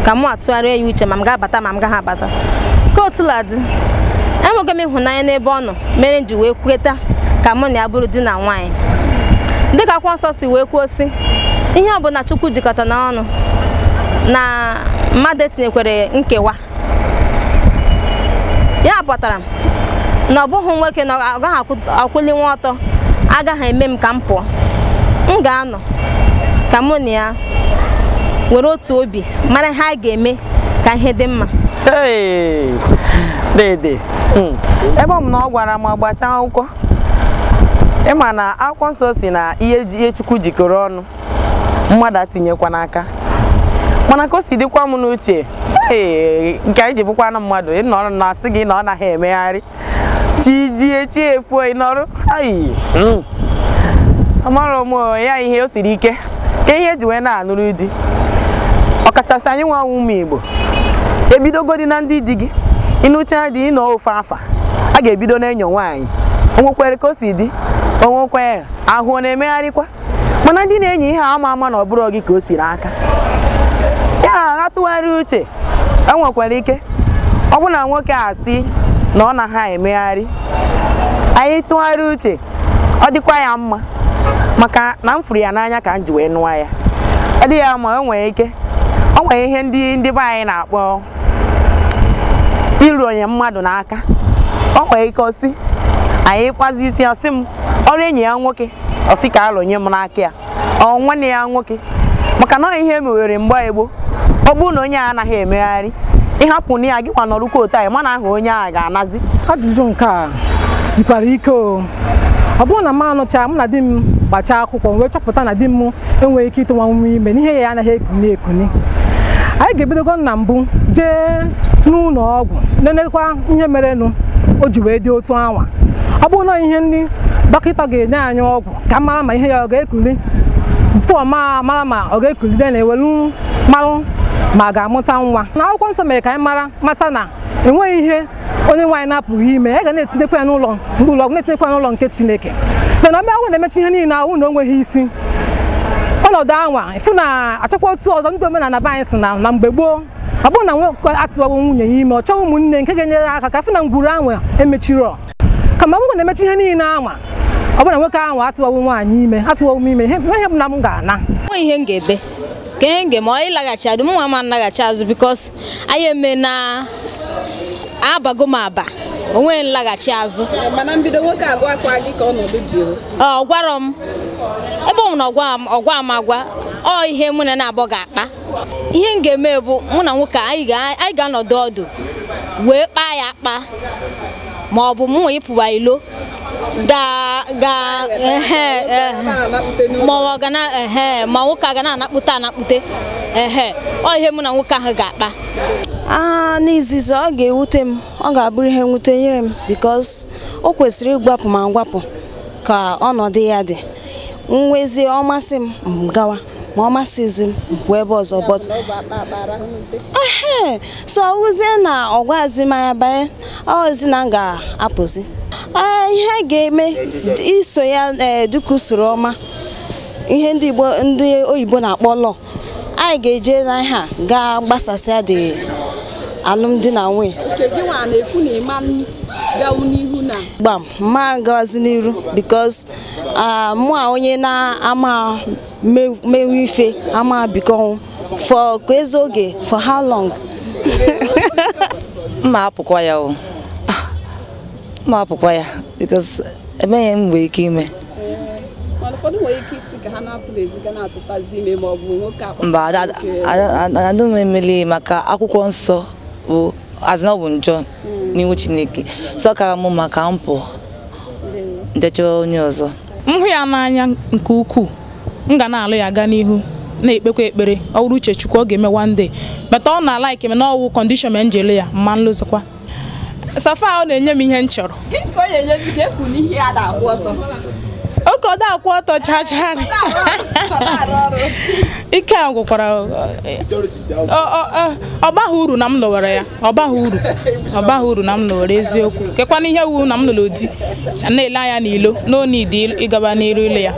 ka mụ atụgharị ya uche ma m ga-abata ma m gaghị abata ka otuladị enweghị m ịhụnanya n'ebe ọ nọ mere m ji wee kweta ka mụ na ya bụrụ di na nwaanyị dịka akwụkwọ nsọ si wee kwuo sị ihe ọbụla Chukwu jikọta n'ọnụ na mmadụ etinyekwere nkewa ya pụtara na ọ bụghị nwoke na ọ gaghị akwụli nwa ọtọ agaghị eme m ka m pụọ m ga-anọ ka mụ na ya were otu obi mara ihe a ga-eme ka ihe dị mma. Dede ebe m na ọ gwara m agbacha akwụkwọ ịma na akwụkwọ nsọ si na ihe Chukwu jikọrọ ọnụ mmadụ atinyekwa n'aka mana ka o si dịkwa m n'uche nke anyị ji bụkwa na mmadụ ịnọrọ na-asị gị na ọ naghị emegharị chi efuo ịnọrọ amara m ya ihe o siri ike ka ihe eji wee na-anụrụ di ọkachasị anyị nwa ụmụ Igbo ebidogodi na ndị di gị ịnụcha dị ịnọ ofe afa a ga-ebido na-enyo nwaanyị onwekwere ka o si dị onwekwere ahụ na-emegharịkwa mana ndị na-enyi ihe ama na ọ bụrụ gị ka o siri aka ya atụgharị uche enwekwara ike ọ bụ na nwoke asị na ọ naghị emegharị anyị tụgharị uche ọ dịkwa ya mma maka na m furu ya n'anya ka m ji wee nụwa ya ọ dị ya ma o nwere ike o nwere ihe ndị be anyị na-akpọ iru onye mmadụ n'aka o nwere ike osi anyị kwazi isi ọsị m ọrụ enyi ya nwoke ọsị ka alụnye m n'aka ya ọ nwanne ya nwoke maka na ihe emewere mgbe Igbo ọ bụrụ na onye a anaghị emegharị ịhapụ na ya gị kwa nọrụkwa otu anyị mana ahụ onye a ga-anazi. Ajụjụ nke a sikwara ike ọ bụrụ na m anụcha m na di m gbachaa akwụkwọ wee chọpụta na di m enweghị ike ịtụwa m ime n'ihe ya anaghị ekuni anyị ga-ebidogo na mbụ jee n'ụlọ ọgwụ nenekwa ihe merenụ o ji wee dị otu anwa ọ bụrụ na ihe ndị dọkịta ga-enye anyị ọgwụ ka mara ma ihe ya ọ ga-ekuli tụọ mara ma ọ ga-ekulide na-ewelu marụ ma a ga-amụta nwa na akwụkwọ nsọ mere ka anyị mata na enweghị ihe onye nwaanyị na-apụghị ime ya ga na-etinyekwa ya n'ụlọ ọgwụ na-etinyekwa ya n'ụlọ nke Chineke mana ọ bịa ahụ na-emechi ihe niile ahụ na o nweghị isi ọnọdụ anwa ịfụ na achọkwa otu ọzọ ndị omenala be anyị si na mgbe gboo ọ bụrụ na nwoke atụwawo nwunye ya ime ọ chọghị ụmụnne nke ga-enyere aka ka afụ na ngwuru anwa emechiro kama ọ bụrụ na-emechi ihe niile anwa ọ bụrụ na nwoke ahụ atụwawo nwaanyị ime atụwawo m ime ihe bụ na m ga-ana ihe m ga-ebe ka ihe nge ma ọ ịlaghachi adị m nwa ma nlaghachi azụ bikos anyị eme na abago m aba onwe nlaghachi azụ mana mbido nwoke abụọ akwa gị ka ọnọdụ dị ọ gwara m ebe ọ na ọgwa m agwa ọ ihe mụ na na-abọ ga-akpa ihe m ga-eme bụ mụ na nwoke anyị ga-anọdụ ọdụ wee kpaa ya akpa ma ọ bụ mụ ịpụwa ilo ma nwoke a ga na-anakpute ọ ihe mụ na nwoke ahụ ga-akpa n'izizi ọ ga-ewute m ọ ga-abụrụ ihe nwute nyere m because o kwesịrị ịgbapụ ma ngwapụ ka ọnọdụ ya dị nwezie ọmasị m gawa ma ọ masịzi m mpụ ebe ọzọ but so ọwụzie na ọgwazi m anya banye ọzi na m ga-apụzi ihe ga-eme iso ya dịka usoro ọma ihe ndị oyibo na-akpọ lọ anyị ga-eje na ihe a gaa gbasasịa dị alụmdi na nwunye gbam ma gawazi n'iru because mụ a onye na-ama mewe ife ama biko for ezi oge for how long mma apụkwa ya o mma apụkwa ya because emeghị m nwere ike ime mba adụ m emeli maka akwụkwọ nsọ bụ azịna bụ njọ n'iwu Chineke so kara m maka mpụ ndecha onye ọzọ m hụ ya n'anya nke ukwuu m ga na-alụ ya gaa n'ihu na-ekpekwa ekpere ọ wụrụ uche Chukwu ọ ga-eme one day bata ọ na-ala ike na ọwụ condition ma njele ya mma nlụzikwa safa ọ na-enye m ihe m chọrọ oke ọ da akwụ ọtọ chachara ike agwụkwara ọbaghị uru na m lụwara ya ọbaghị uru na m lụwara eziokwu kekwana ihe wu na m lụrụ di na-ele anya n'ilo n'oni dị ịgaba n'iru ile ya